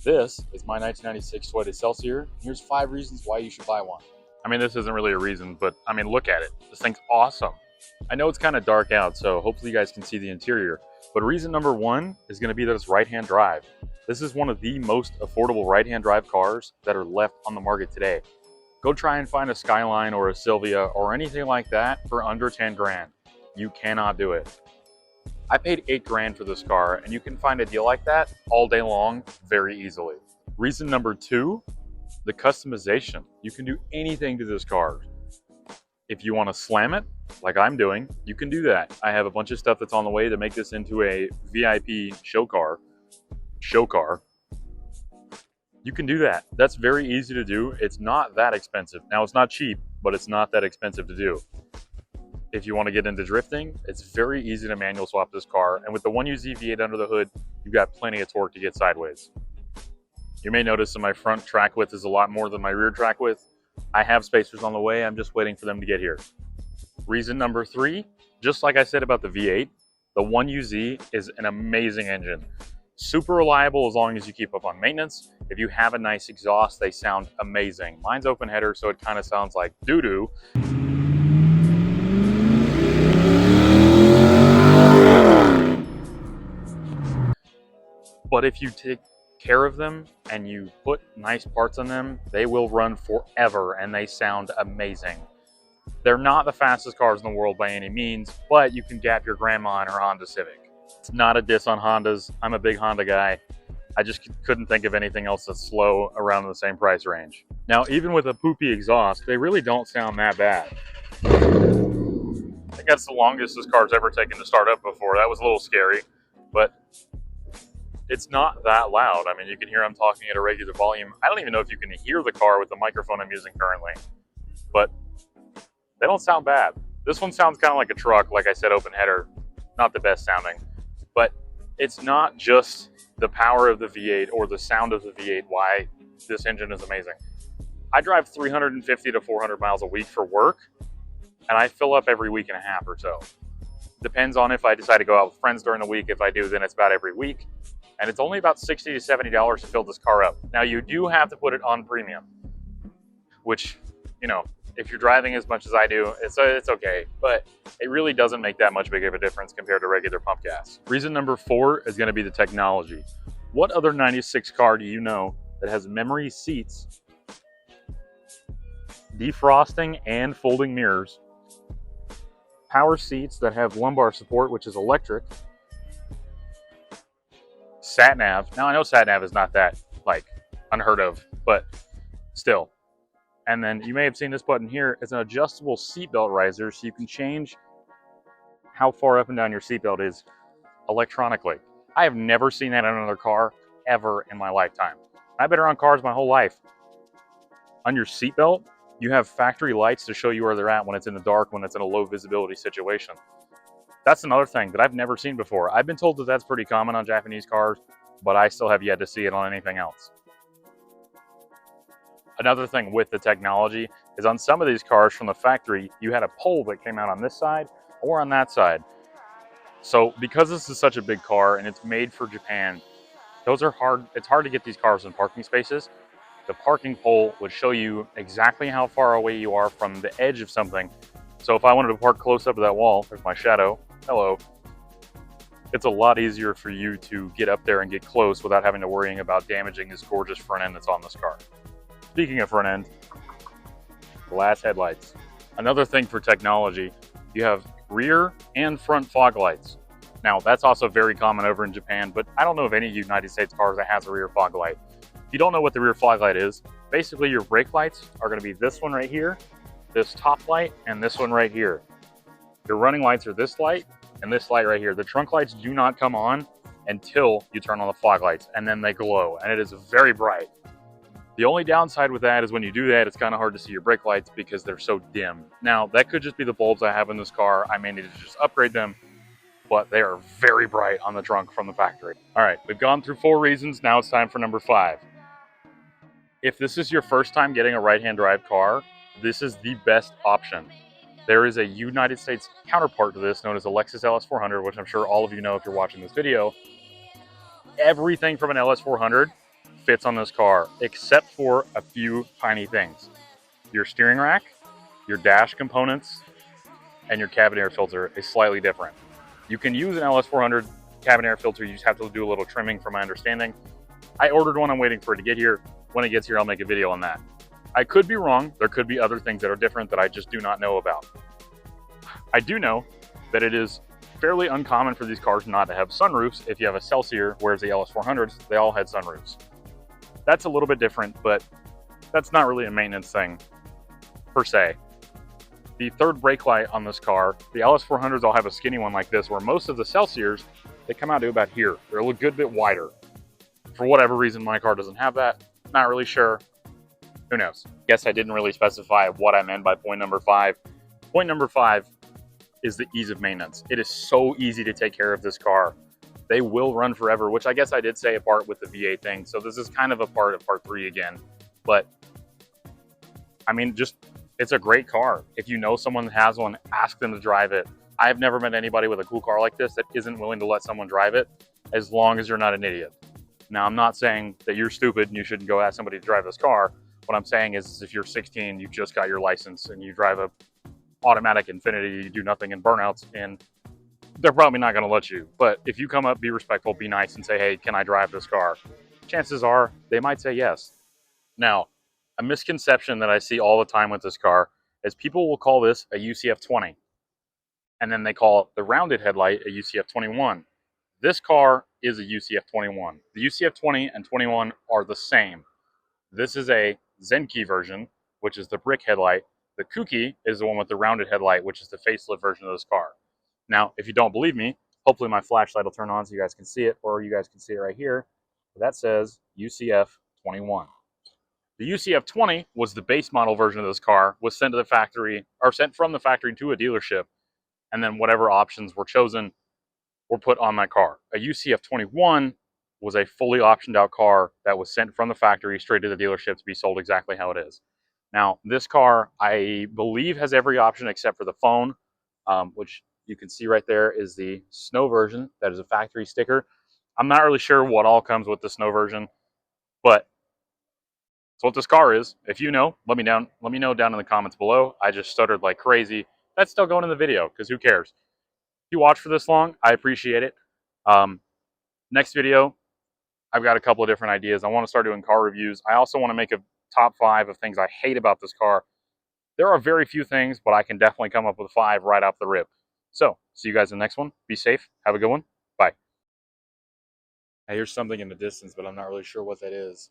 This is my 1996 Toyota Celsior. Here's 5 reasons why you should buy one. I mean, this isn't really a reason, but I mean, look at it. This thing's awesome. I know it's kind of dark out, so hopefully you guys can see the interior. But reason number 1 is going to be that it's right-hand drive. This is one of the most affordable right-hand drive cars that are left on the market today. Go try and find a Skyline or a Silvia or anything like that for under 10 grand. You cannot do it. I paid 8 grand for this car, and you can find a deal like that all day long very easily. Reason number 2, the customization. You can do anything to this car. If you want to slam it, like I'm doing, you can do that. I have a bunch of stuff that's on the way to make this into a VIP show car. You can do that. That's very easy to do. It's not that expensive. Now, it's not cheap, but it's not that expensive to do. If you want to get into drifting, it's very easy to manual swap this car. And with the 1UZ V8 under the hood, you've got plenty of torque to get sideways. You may notice that my front track width is a lot more than my rear track width. I have spacers on the way. I'm just waiting for them to get here. Reason number 3, just like I said about the V8, the 1UZ is an amazing engine. Super reliable as long as you keep up on maintenance. If you have a nice exhaust, they sound amazing. Mine's open header, so it kind of sounds like doo-doo. But if you take care of them and you put nice parts on them, they will run forever and they sound amazing. They're not the fastest cars in the world by any means, but you can gap your grandma in her Honda Civic. It's not a diss on Hondas. I'm a big Honda guy. I just couldn't think of anything else that's slow around the same price range. Now, even with a poopy exhaust, they really don't sound that bad. I think that's the longest this car's ever taken to start up before. That was a little scary, but it's not that loud. I mean, you can hear I'm talking at a regular volume. I don't even know if you can hear the car with the microphone I'm using currently, but they don't sound bad. This one sounds kind of like a truck, like I said, open header, not the best sounding, but it's not just the power of the V8 or the sound of the V8 why this engine is amazing. I drive 350 to 400 miles a week for work, and I fill up every week and a half or so. Depends on if I decide to go out with friends during the week. If I do, then it's about every week. And it's only about $60 to $70 to fill this car up. Now, you do have to put it on premium, which, you know, if you're driving as much as I do, it's okay, but it really doesn't make that much big of a difference compared to regular pump gas. Reason number 4 is gonna be the technology. What other 96 car do you know that has memory seats, defrosting and folding mirrors, power seats that have lumbar support, which is electric, sat nav? Now, I know sat nav is not that like unheard of, but still. And then you may have seen this button here. It's an adjustable seatbelt riser, so you can change how far up and down your seatbelt is electronically. I have never seen that in another car ever in my lifetime. I've been around cars my whole life. On your seatbelt, you have factory lights to show you where they're at when it's in the dark, when it's in a low visibility situation. That's another thing that I've never seen before. I've been told that that's pretty common on Japanese cars, but I still have yet to see it on anything else. Another thing with the technology is on some of these cars from the factory, you had a pole that came out on this side or on that side. So because this is such a big car and it's made for Japan, those are hard. It's hard to get these cars in parking spaces. The parking pole would show you exactly how far away you are from the edge of something. So if I wanted to park close up to that wall, there's my shadow, hello. It's a lot easier for you to get up there and get close without having to worrying about damaging this gorgeous front end that's on this car. Speaking of front end, glass headlights. Another thing for technology, you have rear and front fog lights. Now, that's also very common over in Japan, but I don't know of any United States cars that has a rear fog light. If you don't know what the rear fog light is, basically your brake lights are going to be this one right here, this top light, and this one right here. Your running lights are this light and this light right here. The trunk lights do not come on until you turn on the fog lights, and then they glow, and it is very bright. The only downside with that is when you do that, it's kind of hard to see your brake lights because they're so dim. Now, that could just be the bulbs I have in this car. I may need to just upgrade them, but they are very bright on the trunk from the factory. All right, we've gone through 4 reasons. Now it's time for number 5. If this is your first time getting a right-hand drive car, this is the best option. There is a United States counterpart to this known as a Lexus LS400, which I'm sure all of you know if you're watching this video. Everything from an LS400 fits on this car, except for a few tiny things. Your steering rack, your dash components, and your cabin air filter is slightly different. You can use an LS400 cabin air filter, you just have to do a little trimming from my understanding. I ordered one, I'm waiting for it to get here. When it gets here, I'll make a video on that. I could be wrong, there could be other things that are different that I just do not know about. I do know that it is fairly uncommon for these cars not to have sunroofs if you have a Celsior, whereas the LS400s, they all had sunroofs. That's a little bit different, but that's not really a maintenance thing per se. The third brake light on this car, the LS400s all have a skinny one like this, where most of the Celsiors, they come out to about here. They're a good bit wider. For whatever reason, my car doesn't have that. Not really sure. Who knows? Guess I didn't really specify what I meant by point number 5. Point number 5 is the ease of maintenance. It is so easy to take care of this car. They will run forever, which I guess I did say a part with the V8 thing. So this is kind of a part of part 3 again. But I mean, just, it's a great car. If you know someone that has one, ask them to drive it. I've never met anybody with a cool car like this that isn't willing to let someone drive it, as long as you're not an idiot. Now, I'm not saying that you're stupid and you shouldn't go ask somebody to drive this car. What I'm saying is if you're 16, you just got your license and you drive a automatic Infiniti, you do nothing in burnouts, and they're probably not going to let you. But if you come up, be respectful, be nice, and say, hey, can I drive this car? Chances are they might say yes. Now, a misconception that I see all the time with this car is people will call this a UCF20, and then they call the rounded headlight a UCF21. This car is a UCF21. The UCF20 and 21 are the same. This is a Zenki version, which is the brick headlight. The Kuki is the one with the rounded headlight, which is the facelift version of this car. Now, if you don't believe me, hopefully my flashlight will turn on so you guys can see it, or you guys can see it right here. That says UCF21. The UCF20 was the base model version of this car, was sent to the factory, or sent from the factory to a dealership, and then whatever options were chosen were put on that car. A UCF21 was a fully optioned out car that was sent from the factory straight to the dealership to be sold exactly how it is. Now, this car, I believe, has every option except for the phone, which you can see right there is the snow version. That is a factory sticker. I'm not really sure what all comes with the snow version, but that's what this car is. If you know, let me know down in the comments below. I just stuttered like crazy. That's still going in the video, because who cares? If you watch for this long, I appreciate it. Next video, I've got a couple of different ideas. I want to start doing car reviews. I also want to make a top 5 of things I hate about this car. There are very few things, but I can definitely come up with 5 right off the rip. So, see you guys in the next one. Be safe. Have a good one. Bye. I hear something in the distance, but I'm not really sure what that is.